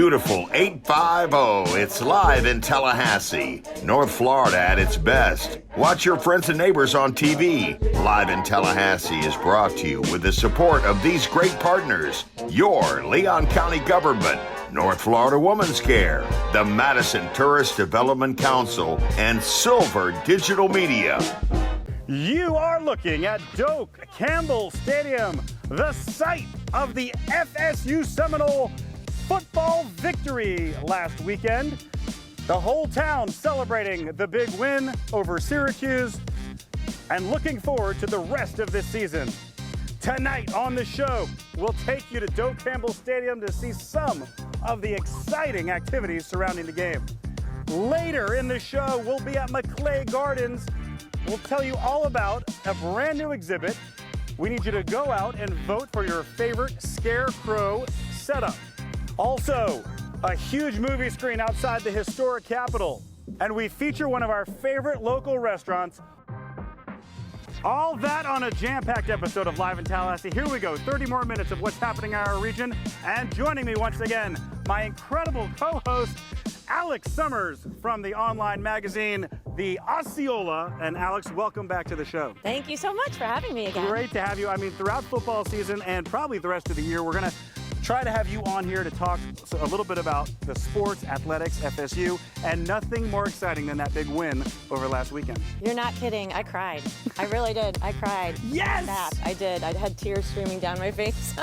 beautiful 850. It's live in Tallahassee, North Florida at its best. Watch your friends and neighbors on TV. Live in Tallahassee is brought to you with the support of these great partners. Your Leon County Government, North Florida Women's Care, the Madison Tourist Development Council, and Silver Digital Media. You are looking at Doak Campbell Stadium, the site of the FSU Seminole football victory last weekend. The whole town celebrating the big win over Syracuse and looking forward to the rest of this season. Tonight on the show, we'll take you to Doak Campbell Stadium to see some of the exciting activities surrounding the game. Later in the show, we'll be at McClay Gardens. We'll tell you all about a brand new exhibit. We need you to go out and vote for your favorite scarecrow setup. Also, a huge movie screen outside the historic Capitol. And we feature one of our favorite local restaurants. All that on a jam-packed episode of Live in Tallahassee. Here we go, 30 more minutes of what's happening in our region. And joining me once again, my incredible co-host, Alex Summers from the online magazine, The Osceola. And Alex, welcome back to the show. Thank you so much for having me again. Great to have you. I mean, throughout football season and probably the rest of the year, we're going to try to have you on here to talk a little bit about the sports, athletics, FSU, and nothing more exciting than that big win over last weekend. You're not kidding. I cried. I really did. I cried. Yes! I did. I had tears streaming down my face.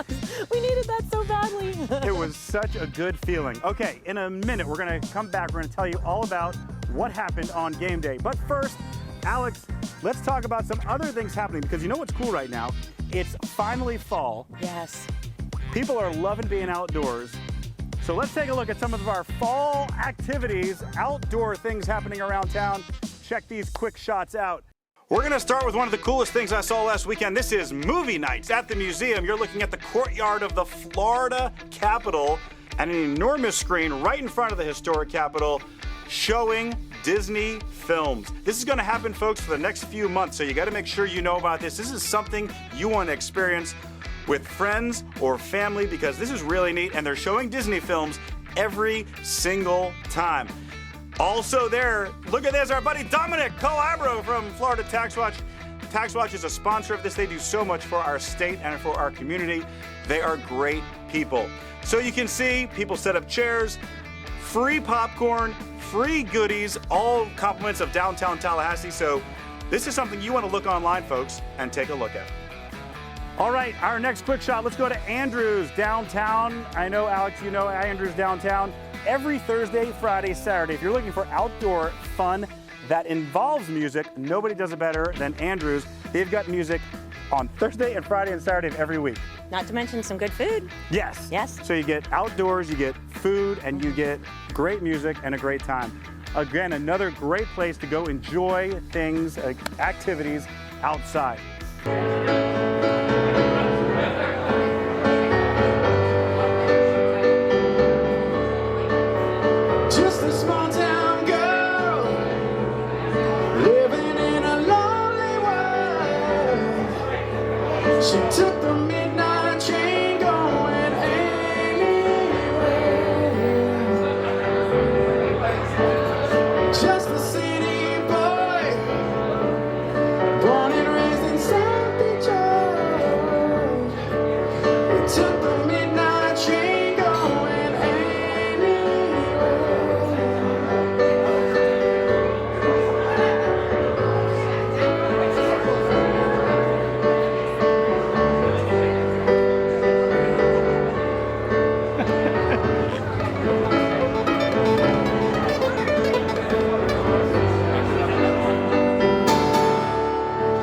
We needed that so badly. It was such a good feeling. Okay, in a minute, we're going to come back. We're going to tell you all about what happened on game day. But first, Alex, let's talk about some other things happening, because you know what's cool right now? It's finally fall. Yes. People are loving being outdoors. So let's take a look at some of our fall activities, outdoor things happening around town. Check these quick shots out. We're going to start with one of the coolest things I saw last weekend. This is movie nights at the museum. You're looking at the courtyard of the Florida Capitol and an enormous screen right in front of the historic Capitol showing Disney films. This is going to happen, folks, for the next few months, so you got to make sure you know about this. This is something you want to experience with friends or family, because this is really neat, and they're showing Disney films every single time. Also there, look at this, our buddy Dominic Calabro from Florida Tax Watch. Tax Watch is a sponsor of this. They do so much for our state and for our community. They are great people. So you can see people set up chairs, free popcorn, free goodies, all compliments of downtown Tallahassee. So this is something you want to look online, folks, and take a look at. All right, our next quick shot, let's go to Andrews downtown. I know, Alex, you know Andrews downtown. Every Thursday, Friday, Saturday, if you're looking for outdoor fun that involves music, nobody does it better than Andrews. They've got music on Thursday and Friday and Saturday of every week. Not to mention some good food. Yes. Yes. So you get outdoors, you get food, and you get great music and a great time. Again, another great place to go enjoy things, activities outside. Just a small town girl living in a lonely world. She took the midnight train going anywhere. Just a city boy, born and raised in South Detroit. He took the midnight train going anywhere.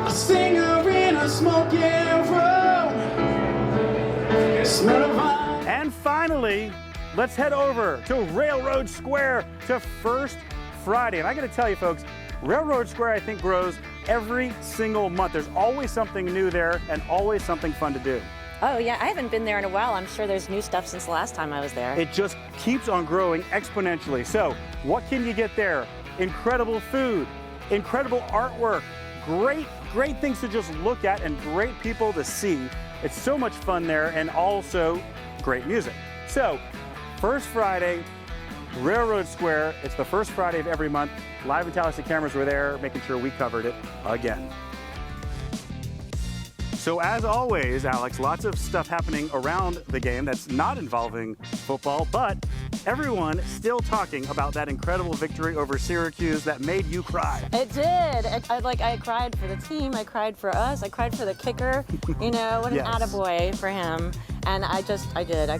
A singer in a smoking room, smell of wine. And finally, let's head over to Railroad Square to First Friday. And I got to tell you, folks, Railroad Square, I think, grows every single month. There's always something new there and always something fun to do. Oh, yeah. I haven't been there in a while. I'm sure there's new stuff since the last time I was there. It just keeps on growing exponentially. So what can you get there? Incredible food, incredible artwork, great things to just look at, and great people to see. It's so much fun there, and also great music. So First Friday, Railroad Square. It's the first Friday of every month. Live in Tallahassee cameras were there, making sure we covered it again. So as always, Alex, lots of stuff happening around the game that's not involving football, but everyone still talking about that incredible victory over Syracuse that made you cry. It did. I cried for the team. I cried for us. I cried for the kicker. You know, what an Yes. attaboy for him. And I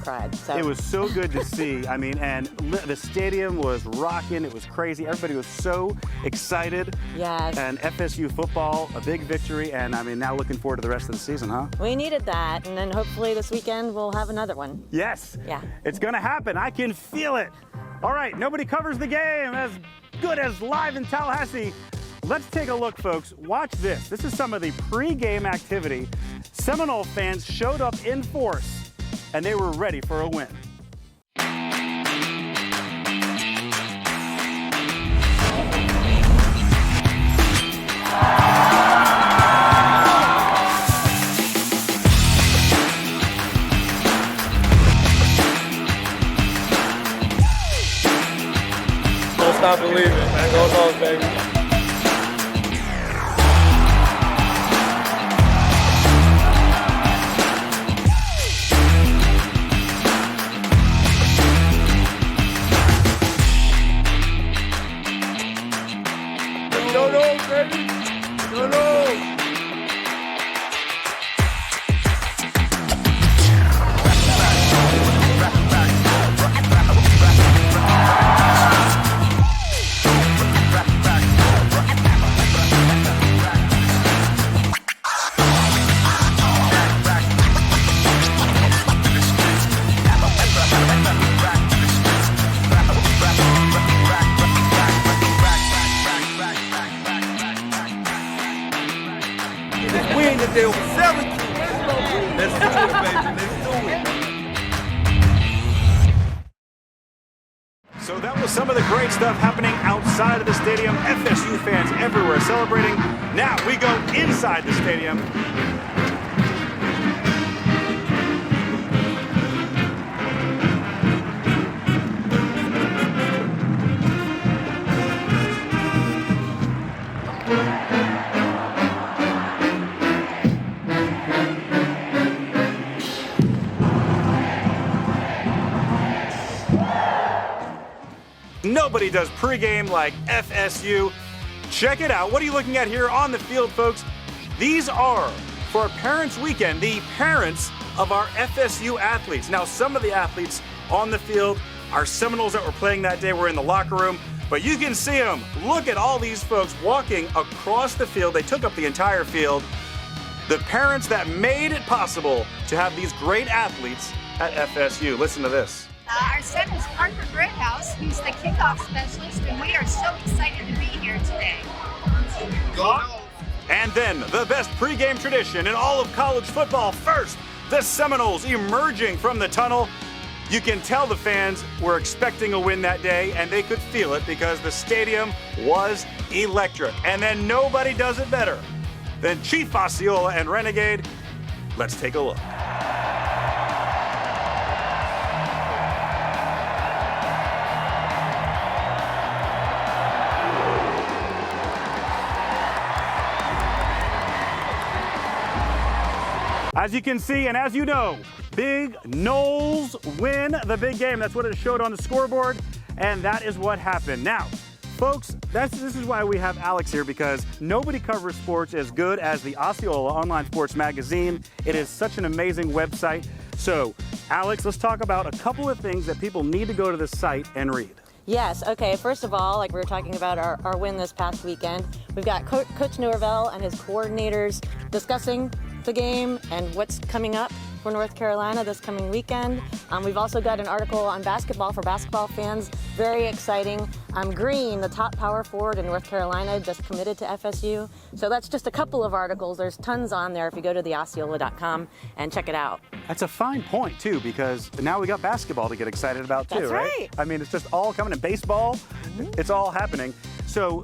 cried. So. It was so good to see. I mean, and the stadium was rocking. It was crazy. Everybody was so excited. Yes. And FSU football, a big victory. And I mean, now looking forward to the rest of the season, huh? We needed that. And then hopefully this weekend we'll have another one. Yes. Yeah. It's going to happen. I can feel it. All right. Nobody covers the game as good as Live in Tallahassee. Let's take a look, folks. Watch this. This is some of the pre-game activity. Seminole fans showed up in force, and they were ready for a win. Don't stop believing, man. Go Dogs, baby. Go Dogs, baby. Go Dogs. Win today over Syracuse. Let's do it, baby. Let's do it. So that was some of the great stuff happening outside of the stadium. FSU fans everywhere celebrating. Now we go inside the stadium. Nobody does pregame like FSU. Check it out. What are you looking at here on the field, folks? These are, for Parents Weekend, the parents of our FSU athletes. Now, some of the athletes on the field, our Seminoles that were playing that day, were in the locker room, but you can see them. Look at all these folks walking across the field. They took up the entire field. The parents that made it possible to have these great athletes at FSU. Listen to this. Our son is Parker Brickhouse. He's the kickoff specialist, and we are so excited to be here today. And then the best pregame tradition in all of college football. First, the Seminoles emerging from the tunnel. You can tell the fans were expecting a win that day, and they could feel it because the stadium was electric. And then nobody does it better than Chief Osceola and Renegade. Let's take a look. As you can see, and as you know, Big Noles win the big game. That's what it showed on the scoreboard, and that is what happened. Now, folks, this is why we have Alex here, because nobody covers sports as good as the Osceola Online Sports Magazine. It is such an amazing website. So, Alex, let's talk about a couple of things that people need to go to the site and read. Yes, okay, first of all, like we were talking about our win this past weekend, we've got Coach Norvell and his coordinators discussing the game and what's coming up for North Carolina this coming weekend. We've also got an article on basketball for basketball fans, very exciting. Green, the top power forward in North Carolina, just committed to FSU. So that's just a couple of articles. There's tons on there if you go to theosceola.com and check it out. That's a fine point, too, because now we got basketball to get excited about, too, That's right. I mean, it's just all coming in. Baseball, it's all happening. So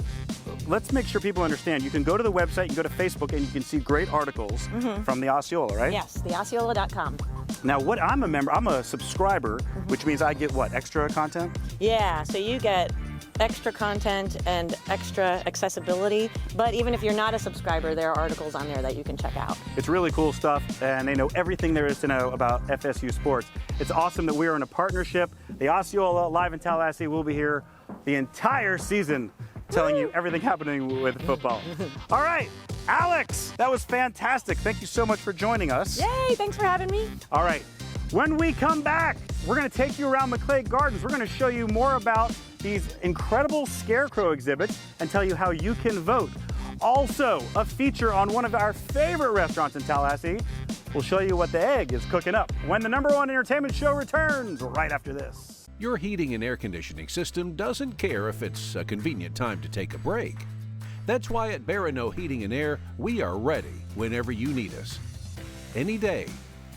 let's make sure people understand. You can go to the website, you can go to Facebook, and you can see great articles from the Osceola, right? Yes, theosceola.com. Now, what I'm a subscriber, which means I get what, extra content? Yeah, so you get extra content and extra accessibility, but even if you're not a subscriber, there are articles on there that you can check out. It's really cool stuff, and they know everything there is to know about FSU sports. It's awesome that we are in a partnership. The Osceola Live in Tallahassee will be here the entire season telling you everything happening with football. All right, Alex, that was fantastic. Thank you so much for joining us. Yay, thanks for having me. All right, when we come back, we're gonna take you around McClay Gardens. We're gonna show you more about these incredible scarecrow exhibits and tell you how you can vote. Also, a feature on one of our favorite restaurants in Tallahassee. We'll show you what the egg is cooking up when the #1 entertainment show returns right after this. Your heating and air conditioning system doesn't care if it's a convenient time to take a break. That's why at Barano Heating and Air, we are ready whenever you need us. Any day,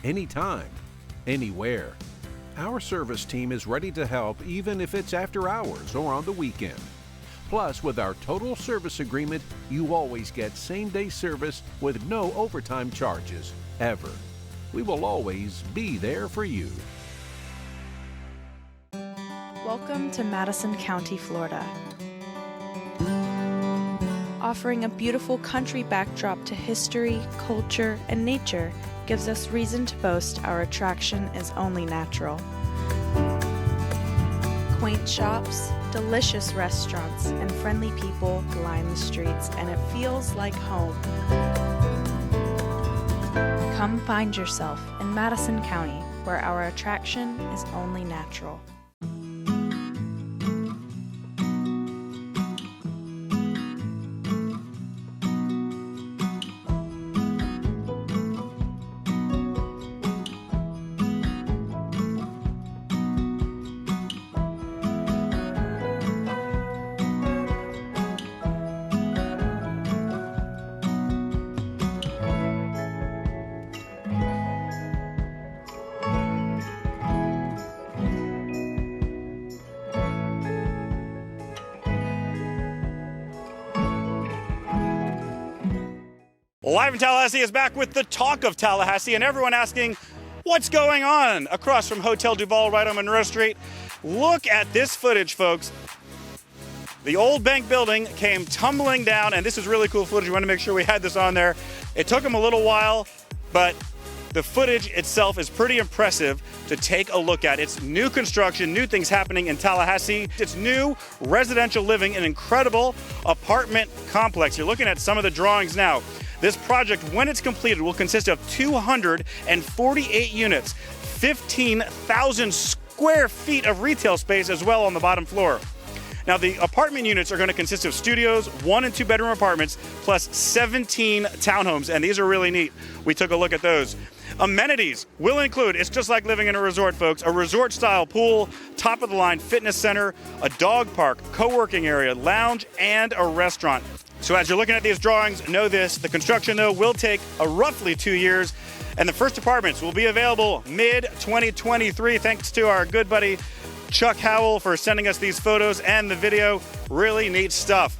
anytime, anywhere. Our service team is ready to help even if it's after hours or on the weekend. Plus, with our total service agreement, you always get same-day service with no overtime charges, ever. We will always be there for you. Welcome to Madison County, Florida. Offering a beautiful country backdrop to history, culture, and nature gives us reason to boast our attraction is only natural. Quaint shops, delicious restaurants, and friendly people line the streets, and it feels like home. Come find yourself in Madison County, where our attraction is only natural. Live in Tallahassee is back with the talk of Tallahassee, and everyone asking, what's going on across from Hotel Duval right on Monroe Street? Look at this footage, folks. The old bank building came tumbling down, and this is really cool footage. We want to make sure we had this on there. It took them a little while, but the footage itself is pretty impressive to take a look at. It's new construction, new things happening in Tallahassee. It's new residential living, an incredible apartment complex. You're looking at some of the drawings now. This project, when it's completed, will consist of 248 units, 15,000 square feet of retail space as well on the bottom floor. Now, the apartment units are going to consist of studios, 1- and 2-bedroom apartments, plus 17 townhomes, and these are really neat. We took a look at those. Amenities will include, it's just like living in a resort, folks, a resort-style pool, top-of-the-line fitness center, a dog park, co-working area, lounge, and a restaurant. So as you're looking at these drawings, know this, the construction, though, will take roughly 2 years, and the first apartments will be available mid-2023, thanks to our good buddy Chuck Howell for sending us these photos and the video. Really neat stuff.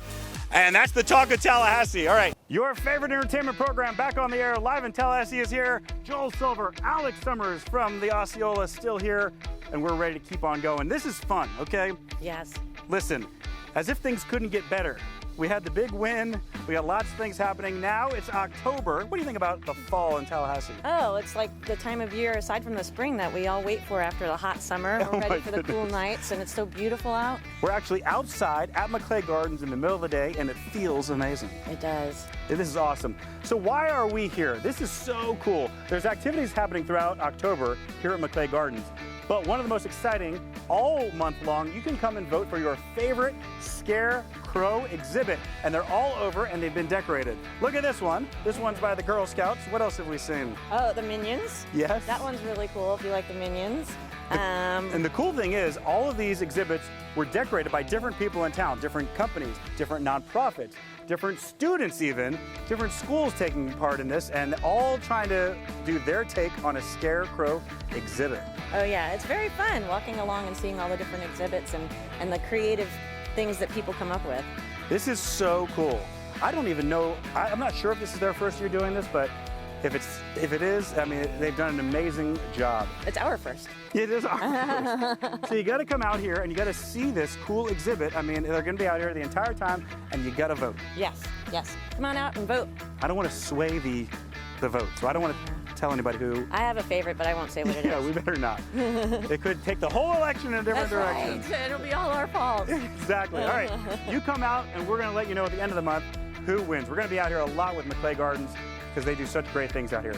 And that's the talk of Tallahassee. All right. Your favorite entertainment program back on the air. Live in Tallahassee is here. Joel Silver, Alex Summers from the Osceola still here, and we're ready to keep on going. This is fun, okay? Yes. Listen, as if things couldn't get better. We had the big win. We got lots of things happening. Now it's October. What do you think about the fall in Tallahassee? Oh, it's like the time of year, aside from the spring, that we all wait for after the hot summer. We're ready for the cool nights, and it's so beautiful out. We're actually outside at McClay Gardens in the middle of the day, and it feels amazing. It does. This is awesome. So why are we here? This is so cool. There's activities happening throughout October here at McClay Gardens. But one of the most exciting, all month long, you can come and vote for your favorite scarecrow exhibit. And they're all over and they've been decorated. Look at this one. This one's by the Girl Scouts. What else have we seen? Oh, the Minions. Yes. That one's really cool if you like the Minions. And the cool thing is, all of these exhibits were decorated by different people in town, different companies, different nonprofits, different students even, different schools taking part in this, and all trying to do their take on a scarecrow exhibit. Oh yeah, it's very fun walking along and seeing all the different exhibits and the creative things that people come up with. This is so cool. I don't even know, I'm not sure if this is their first year doing this, but if it is, I mean, they've done an amazing job. It's our first. It is our first. So you got to come out here and you got to see this cool exhibit. I mean, they're going to be out here the entire time, and you got to vote. Yes, yes. Come on out and vote. I don't want to sway the vote, so I don't want to tell anybody who. I have a favorite, but I won't say what it is. Yeah, we better not. It could take the whole election in a different direction. Right. It'll be all our fault. Exactly. All right, you come out, and we're going to let you know at the end of the month who wins. We're going to be out here a lot with McClay Gardens because they do such great things out here.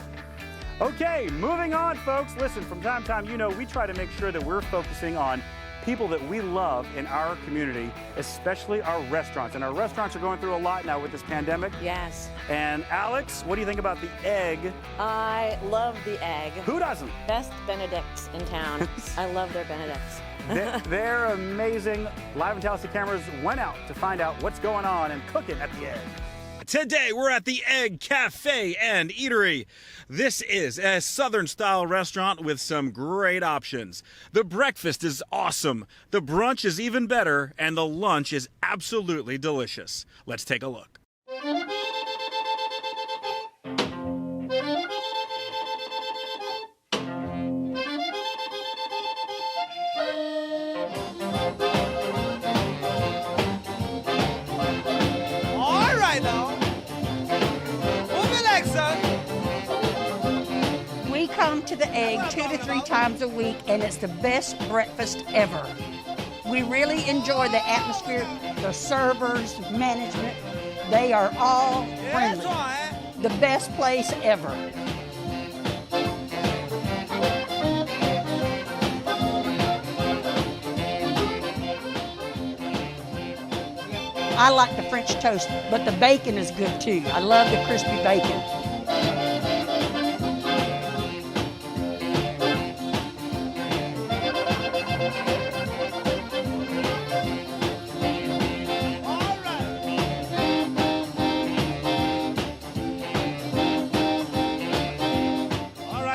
Okay, moving on, folks. Listen, from time to time, you know, we try to make sure that we're focusing on people that we love in our community, especially our restaurants. And our restaurants are going through a lot now with this pandemic. Yes. And Alex, what do you think about the egg? I love the egg. Who doesn't? Best Benedicts in town. I love their Benedicts. They're amazing. Live in Tallahassee cameras went out to find out what's going on and cooking at the egg. Today we're at the Egg Cafe and Eatery. This is a Southern-style restaurant with some great options. The breakfast is awesome, the brunch is even better, and the lunch is absolutely delicious. Let's take a look. To the Egg 2 to 3 times a week, and it's the best breakfast ever. We really enjoy the atmosphere, the servers, management. They are all friendly. The best place ever. I like the French toast, but the bacon is good too. I love the crispy bacon.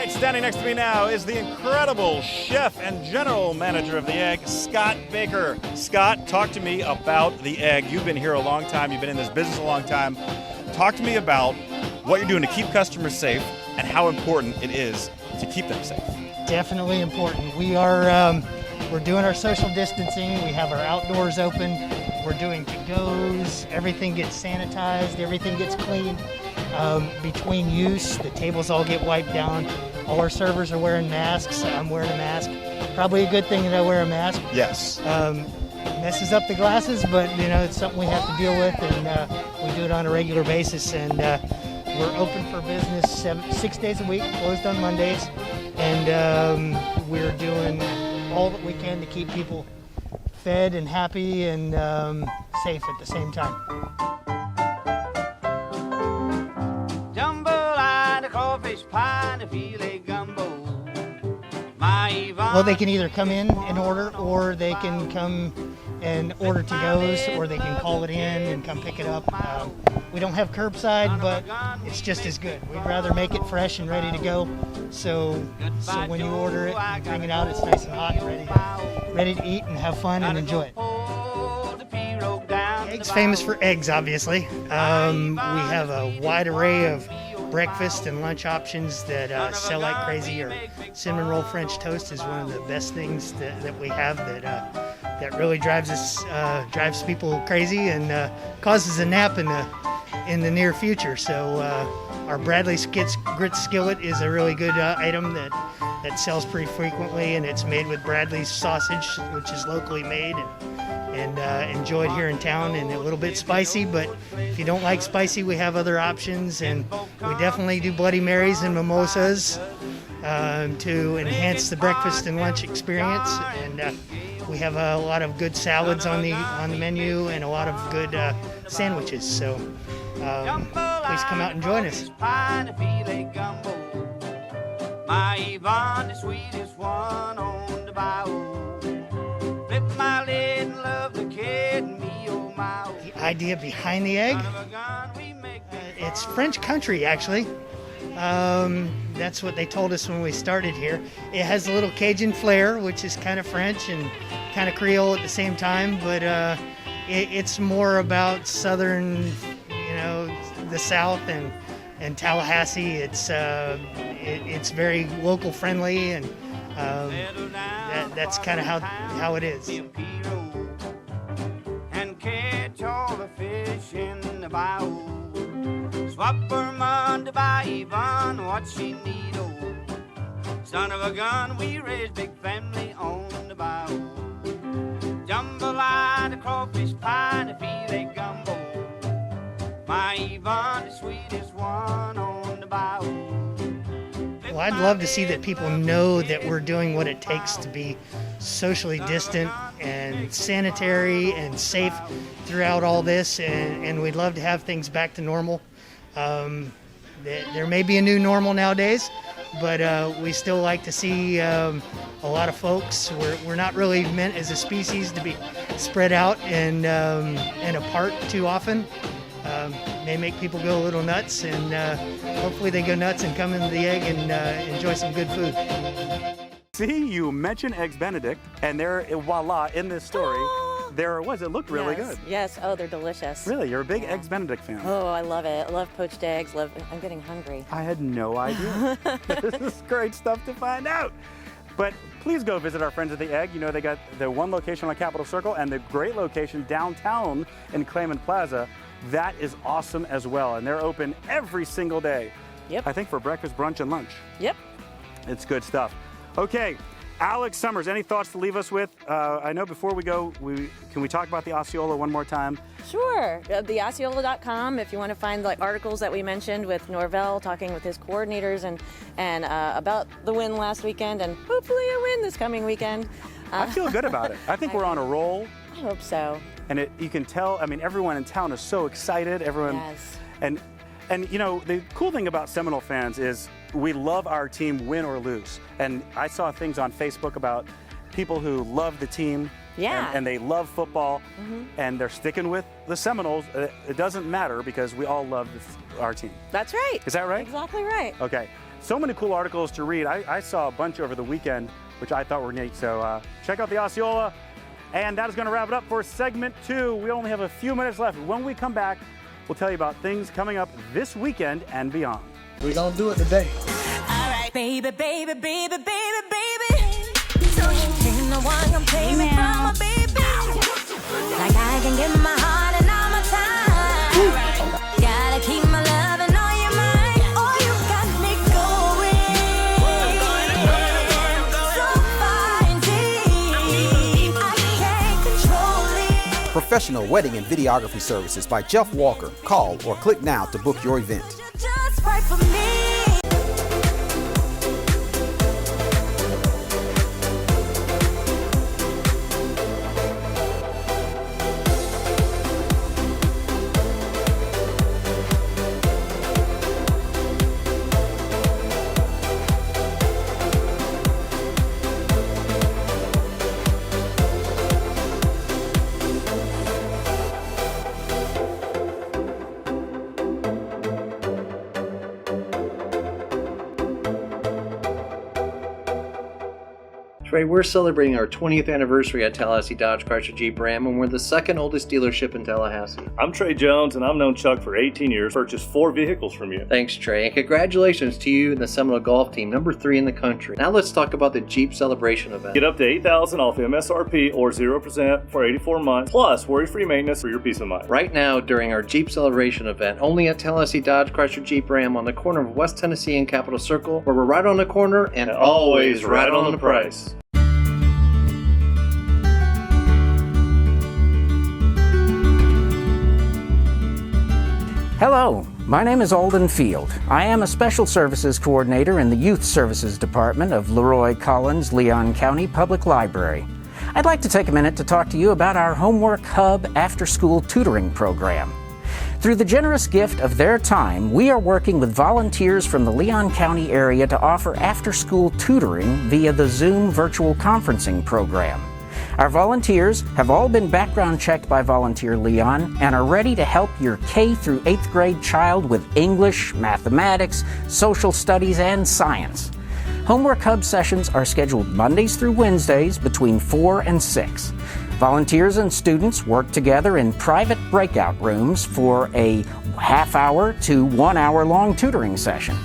Standing next to me now is the incredible chef and general manager of the Egg, Scott Baker. Scott, talk to me about the Egg. You've been here a long time. You've been in this business a long time. Talk to me about what you're doing to keep customers safe and how important it is to keep them safe. Definitely important. We're doing our social distancing. We have our outdoors open. We're doing to-goes. Everything gets sanitized. Everything gets cleaned. Between use, the tables all get wiped down. All our servers are wearing masks. I'm wearing a mask. Probably a good thing that I wear a mask. Yes. Messes up the glasses, but you know it's something we have to deal with, and we do it on a regular basis. And we're open for business 6 days a week, closed on Mondays, and we're doing all that we can to keep people fed and happy and safe at the same time. Well, they can either come in and order, or they can come and order to-goes, or they can call it in and come pick it up. We don't have curbside, but it's just as good. We'd rather make it fresh and ready to go. So when you order it, you bring it out, it's nice and hot and ready to eat and have fun and enjoy it. Egg's famous for eggs, obviously. We have a wide array of breakfast and lunch options that sell like crazy. Our cinnamon roll French toast is one of the best things that we have that really drives people crazy and causes a nap in the near future. So our Bradley's Grits Skillet is a really good item that sells pretty frequently, and it's made with Bradley's sausage, which is locally made and enjoyed here in town, and a little bit spicy, but if you don't like spicy, we have other options, and we definitely do Bloody Marys and mimosas to enhance the breakfast and lunch experience, and we have a lot of good salads on the menu and a lot of good sandwiches, so please come out and join us. My Yvonne, the sweetest one on the bow. Flip my lid and love the kid and me, oh my. The idea behind the Egg? It's French country, actually. That's what they told us when we started here. It has a little Cajun flair, which is kind of French and kind of Creole at the same time, but it's more about southern, the South and Tallahassee. It's very local friendly, and that's kind of how it is. And catch all the fish in the bayou. Swap her money by Yvonne, what she need, oh. Son of a gun, we raise big family on the bayou. Jambalaya, the crawfish pie, the filet gumbo. My Yvonne, the sweetest one on the bayou. Well, I'd love to see that people know that we're doing what it takes to be socially distant and sanitary and safe throughout all this, and we'd love to have things back to normal. There may be a new normal nowadays, but we still like to see a lot of folks. We're not really meant as a species to be spread out and apart too often. May make people go a little nuts, and hopefully they go nuts and come into the egg and enjoy some good food. See, you mentioned Eggs Benedict, and there, voila, in this story, there it was. It looked really good. Yes, oh, they're delicious. Really, you're a big Eggs Benedict fan. Oh, I love it. I love poached eggs. I'm getting hungry. I had no idea. This is great stuff to find out. But please go visit our friends at the Egg. They got the one location on Capitol Circle and the great location downtown in Clayman Plaza. That is awesome as well, and they're open every single day. Yep. I think for breakfast, brunch, and lunch. Yep. It's good stuff. Okay, Alex Summers, any thoughts to leave us with? I know before we go, can we talk about the Osceola one more time? Sure. TheOsceola.com if you want to find the articles that we mentioned with Norvell talking with his coordinators and about the win last weekend and hopefully a win this coming weekend. I feel good about it. I think we're on a roll. I hope so. And you can tell, everyone in town is so excited. Everyone, yes. And the cool thing about Seminole fans is we love our team, win or lose. And I saw things on Facebook about people who love the team. Yeah. And they love football, and they're sticking with the Seminoles. It doesn't matter because we all love our team. That's right. Is that right? Exactly right. Okay. So many cool articles to read. I saw a bunch over the weekend, which I thought were neat. So check out the Osceola. And that is going to wrap it up for segment 2. We only have a few minutes left. When we come back, we'll tell you about things coming up this weekend and beyond. We're going to do it today. All right, baby, baby, baby, baby, baby. So you came the one I'm paying from a baby. Like I can give my heart and all my time. Gotta keep my love and all your mind. Oh, you got me going. So far and deep. I can't control it. Professional wedding and videography services by Jeff Walker. Call or click now to book your event. Just right for me. Trey, we're celebrating our 20th anniversary at Tallahassee Dodge Chrysler Jeep Ram, and we're the second oldest dealership in Tallahassee. I'm Trey Jones, and I've known Chuck for 18 years. Purchased 4 vehicles from you. Thanks, Trey, and congratulations to you and the Seminole Golf Team, number 3 in the country. Now let's talk about the Jeep Celebration event. Get up to $8,000 off MSRP or 0% for 84 months, plus worry-free maintenance for your peace of mind. Right now, during our Jeep Celebration event, only at Tallahassee Dodge Chrysler Jeep Ram on the corner of West Tennessee and Capitol Circle, where we're right on the corner and always right on the price. Hello, my name is Alden Field. I am a Special Services Coordinator in the Youth Services Department of Leroy Collins, Leon County Public Library. I'd like to take a minute to talk to you about our Homework Hub after-school tutoring program. Through the generous gift of their time, we are working with volunteers from the Leon County area to offer after-school tutoring via the Zoom virtual conferencing program. Our volunteers have all been background checked by Volunteer Leon and are ready to help your K through 8th grade child with English, mathematics, social studies, and science. Homework Hub sessions are scheduled Mondays through Wednesdays between 4 and 6. Volunteers and students work together in private breakout rooms for a half-hour to 1 hour long tutoring session.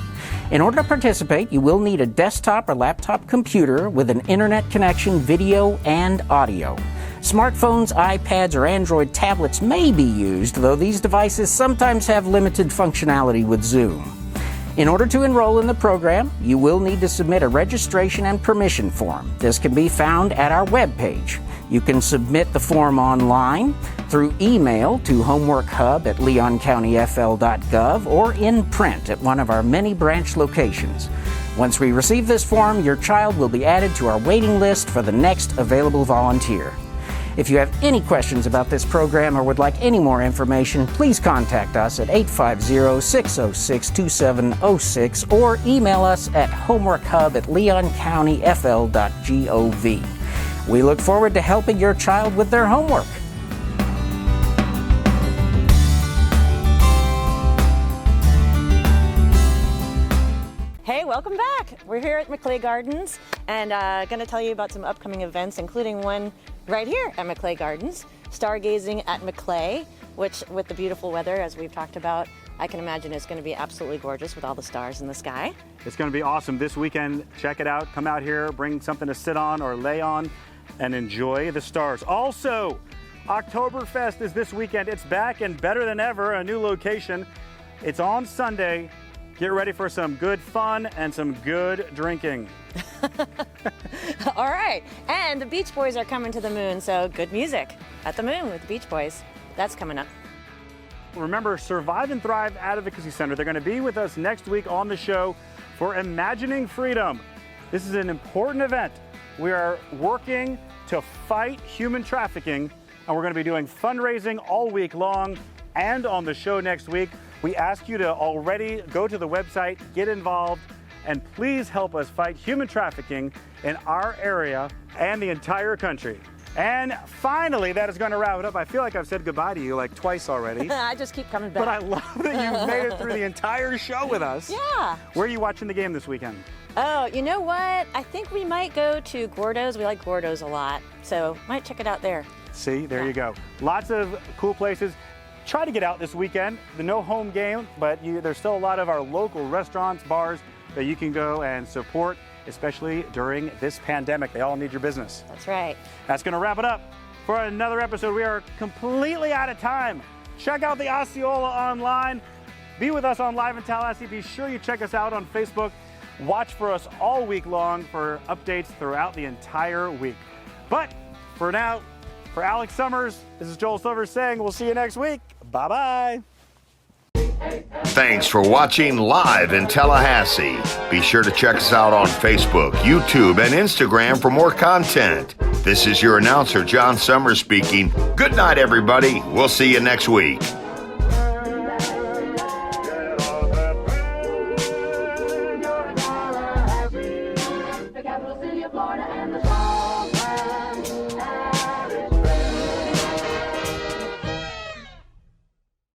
In order to participate, you will need a desktop or laptop computer with an internet connection, video, and audio. Smartphones, iPads, or Android tablets may be used, though these devices sometimes have limited functionality with Zoom. In order to enroll in the program, you will need to submit a registration and permission form. This can be found at our webpage. You can submit the form online, through email to homeworkhub@leoncountyfl.gov, or in print at one of our many branch locations. Once we receive this form, your child will be added to our waiting list for the next available volunteer. If you have any questions about this program or would like any more information, please contact us at 850-606-2706 or email us at homeworkhub@leoncountyfl.gov. We look forward to helping your child with their homework. Hey, welcome back. We're here at McClay Gardens and going to tell you about some upcoming events, including one right here at McClay Gardens, Stargazing at McClay, which with the beautiful weather, as we've talked about, I can imagine it's going to be absolutely gorgeous with all the stars in the sky. It's going to be awesome this weekend. Check it out. Come out here, bring something to sit on or lay on, and enjoy the stars. Also, Oktoberfest is this weekend. It's back and better than ever, a new location. It's on Sunday. Get ready for some good fun and some good drinking. All right, and the Beach Boys are coming to the moon, so good music at the moon with the Beach Boys. That's coming up. Remember, Survive and Thrive Advocacy Center. They're going to be with us next week on the show for Imagining Freedom. This is an important event. We are working to fight human trafficking, and we're going to be doing fundraising all week long and on the show next week. We ask you to already go to the website, get involved, and please help us fight human trafficking in our area and the entire country. And finally, that is going to wrap it up. I feel like I've said goodbye to you like twice already. I just keep coming back. But I love that you've made it through the entire show with us. Yeah. Where are you watching the game this weekend? Oh, you know what? I think we might go to Gordo's. We like Gordo's a lot, so might check it out there. See, there you go. Lots of cool places. Try to get out this weekend. The no home game, but there's still a lot of our local restaurants, bars that you can go and support, especially during this pandemic. They all need your business. That's right. That's going to wrap it up for another episode. We are completely out of time. Check out the Osceola online. Be with us on Live in Tallahassee. Be sure you check us out on Facebook. Watch for us all week long for updates throughout the entire week. But for now, for Alex Summers, this is Joel Silver saying we'll see you next week. Bye-bye. Thanks for watching Live in Tallahassee. Be sure to check us out on Facebook, YouTube, and Instagram for more content. This is your announcer, John Summers speaking. Good night, everybody. We'll see you next week. The capital city of Florida and the